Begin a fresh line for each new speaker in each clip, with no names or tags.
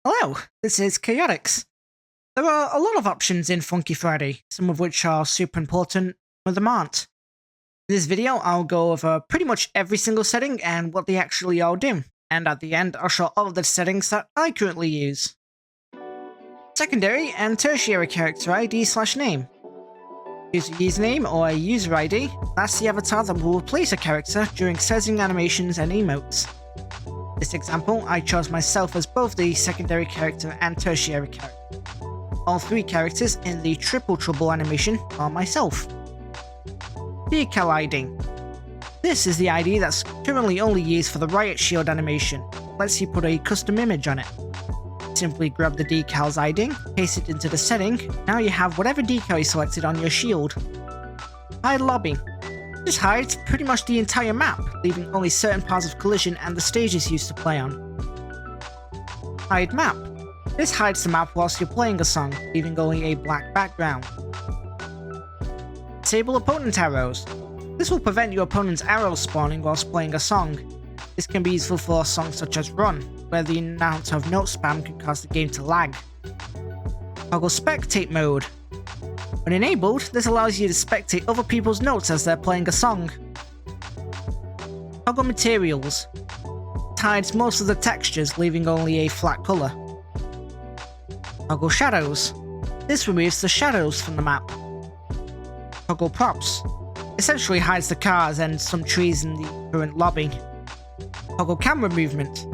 Hello, this is KDYN. There are a lot of options in Funky Friday, some of which are super important, some of them aren't. In this video, I'll go over pretty much every single setting and what they actually all do, and at the end, I'll show all of the settings that I currently use. Secondary and tertiary character ID/name. Use a username or a user ID, that's the avatar that will replace a character during setting animations and emotes. In this example, I chose myself as both the secondary character and tertiary character. All three characters in the Triple Trouble animation are myself. Decal ID. This is the ID that's currently only used for the Riot Shield animation. Lets you put a custom image on it. Simply grab the decal's ID, paste it into the setting, now you have whatever decal you selected on your shield. Hide lobby. This hides pretty much the entire map, leaving only certain parts of Collision and the stages used to play on. Hide map. This hides the map whilst you're playing a song, leaving only a black background. Disable opponent arrows. This will prevent your opponent's arrows spawning whilst playing a song. This can be useful for songs such as Run, where the amount of note spam can cause the game to lag. Toggle spectate mode. When enabled, this allows you to spectate other people's notes as they're playing a song. Toggle materials. It hides most of the textures, leaving only a flat colour. Toggle shadows. This removes the shadows from the map. Toggle props. Essentially hides the cars and some trees in the current lobby. Toggle camera movement.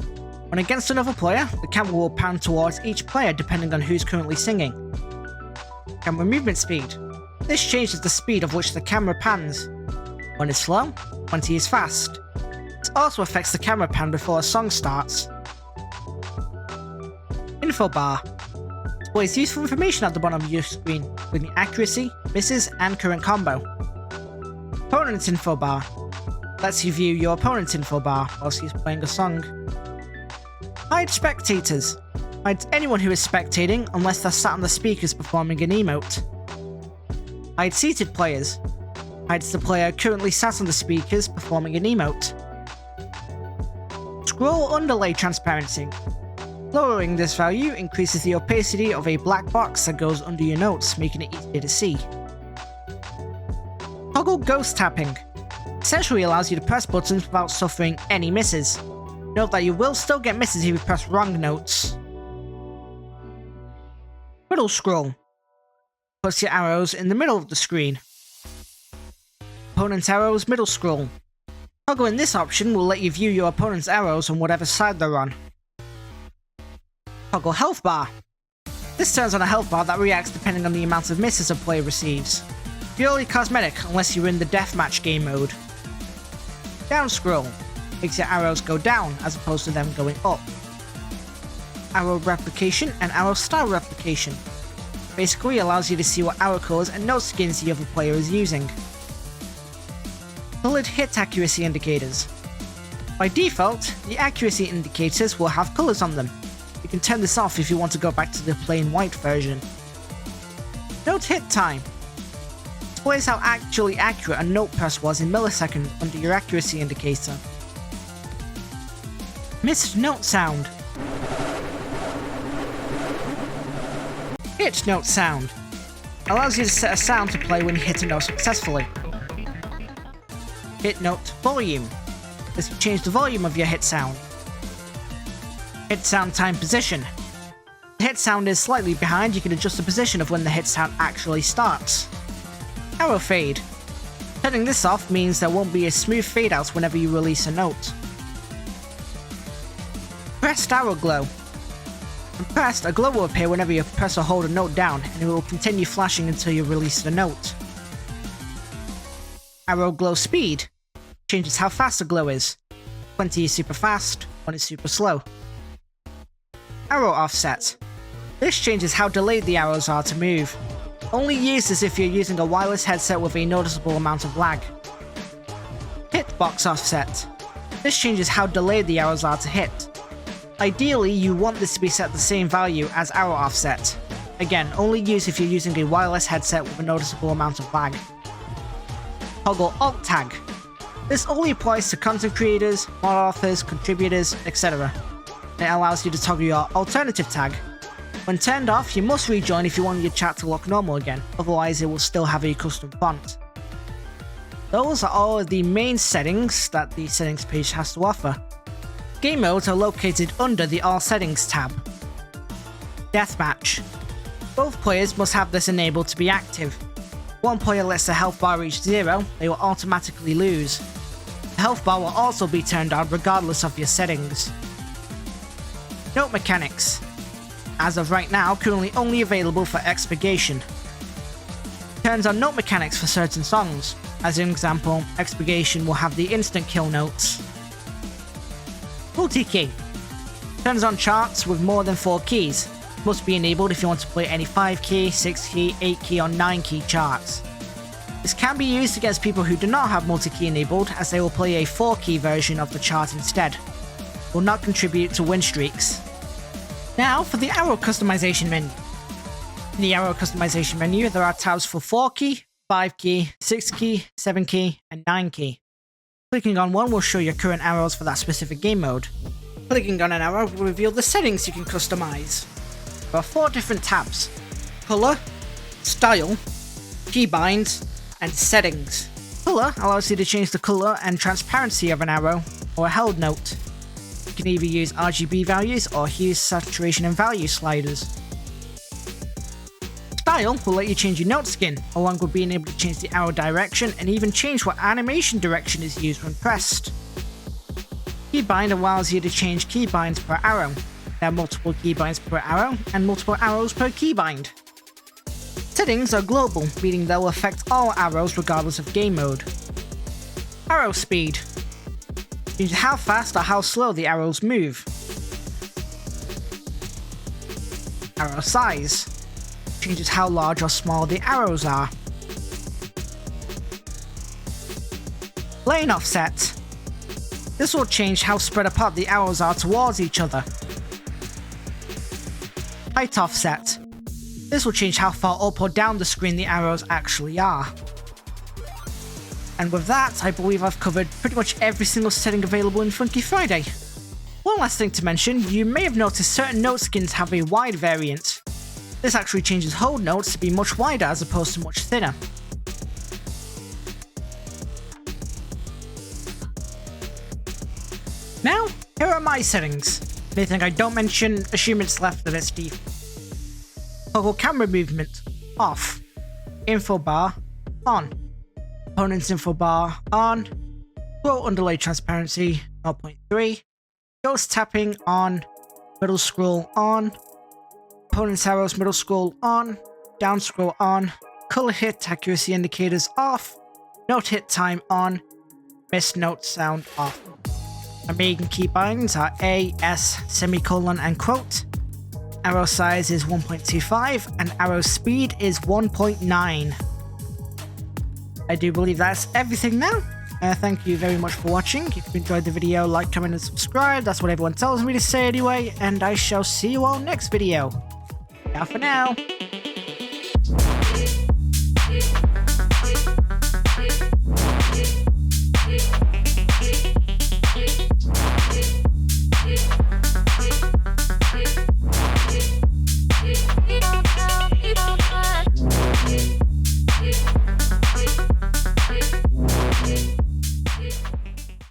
When against another player, the camera will pan towards each player depending on who's currently singing. Camera movement speed. This changes the speed of which the camera pans. 1 is slow, 20 is fast. This also affects the camera pan before a song starts. Info bar. Displays useful information at the bottom of your screen, including accuracy, misses, and current combo. Opponent's info bar. Lets you view your opponent's info bar whilst he's playing a song. Hide spectators. Hides anyone who is spectating unless they're sat on the speakers performing an emote. Hide seated players. Hides the player currently sat on the speakers performing an emote. Scroll underlay transparency. Lowering this value increases the opacity of a black box that goes under your notes, making it easier to see. Toggle ghost tapping. Essentially allows you to press buttons without suffering any misses. Note that you will still get misses if you press wrong notes. Middle scroll. Puts your arrows in the middle of the screen. Opponent's arrows middle scroll. Toggling this option will let you view your opponent's arrows on whatever side they're on. Toggle health bar. This turns on a health bar that reacts depending on the amount of misses a player receives. Purely cosmetic unless you're in the deathmatch game mode. Down scroll. Makes your arrows go down as opposed to them going up. Arrow replication and arrow style replication. Basically allows you to see what arrow colours and Noteskins the other player is using. Coloured hit accuracy indicators. By default, the accuracy indicators will have colours on them. You can turn this off if you want to go back to the plain white version. Note hit time. Displays how actually accurate a note press was in milliseconds under your accuracy indicator. Missed note sound. Hit note sound. Allows you to set a sound to play when you hit a note successfully. Hit note volume. This will change the volume of your hit sound. Hit sound time position. If the hit sound is slightly behind, you can adjust the position of when the hit sound actually starts. Arrow fade. Turning this off means there won't be a smooth fade out whenever you release a note. Pressed arrow glow. When pressed, a glow will appear whenever you press or hold a note down, and it will continue flashing until you release the note. Arrow glow speed. Changes how fast the glow is. 20 is super fast, 1 is super slow. Arrow offset. This changes how delayed the arrows are to move. Only use this if you're using a wireless headset with a noticeable amount of lag. Hitbox offset. This changes how delayed the arrows are to hit. Ideally, you want this to be set the same value as arrow offset. Again, only use if you're using a wireless headset with a noticeable amount of lag. Toggle alt tag. This only applies to content creators, mod authors, contributors, etc. It allows you to toggle your alternative tag. When turned off, you must rejoin if you want your chat to look normal again, otherwise it will still have a custom font. Those are all of the main settings that the settings page has to offer. Game modes are located under the All Settings tab. Deathmatch. Both players must have this enabled to be active. One player lets the health bar reach 0, they will automatically lose. The health bar will also be turned on regardless of your settings. Note mechanics. As of right now, currently only available for Expurgation. Turns on note mechanics for certain songs. As an example, Expurgation will have the instant kill notes. Multi-key. Turns on charts with more than 4 keys. Must be enabled if you want to play any 5-key, 6-key, 8-key or 9-key charts. This can be used against people who do not have multi-key enabled, as they will play a 4-key version of the chart instead. Will not contribute to win streaks. Now for the arrow customization menu. In the arrow customization menu, there are tabs for 4-key, 5-key, 6-key, 7-key, and 9-key. Clicking on one will show your current arrows for that specific game mode. Clicking on an arrow will reveal the settings you can customize. There are 4 different tabs: Color, Style, Keybind, and Settings. Color allows you to change the color and transparency of an arrow or a held note. You can either use RGB values or hue, saturation, and value sliders. Style will let you change your note skin, along with being able to change the arrow direction and even change what animation direction is used when pressed. Keybind allows you to change keybinds per arrow. There are multiple keybinds per arrow and multiple arrows per keybind. Settings are global, meaning they'll affect all arrows regardless of game mode. Arrow speed. Changes how fast or how slow the arrows move. Arrow size. Changes how large or small the arrows are. Lane offset. This will change how spread apart the arrows are towards each other. Height offset. This will change how far up or down the screen the arrows actually are. And with that, I believe I've covered pretty much every single setting available in Funky Friday. One last thing to mention, you may have noticed certain note skins have a wide variant. This actually changes hold notes to be much wider as opposed to much thinner. Now, here are my settings. Anything I don't mention, assume it's left at its default. Toggle camera movement, off. Info bar, on. Opponent's info bar, on. Scroll underlay transparency, 0.3. Ghost tapping, on. Middle scroll, on. Opponent's arrows, middle scroll, on. Down scroll, on. Color hit accuracy indicators, off. Note hit time, on. Miss note sound, off. My main keybinds are A, S, semicolon, and quote. Arrow size is 1.25 and arrow speed is 1.9. I do believe that's everything now. Thank you very much for watching. If you enjoyed the video, like, comment, and subscribe. That's what everyone tells me to say anyway, and I shall see you all next video. Ciao for now.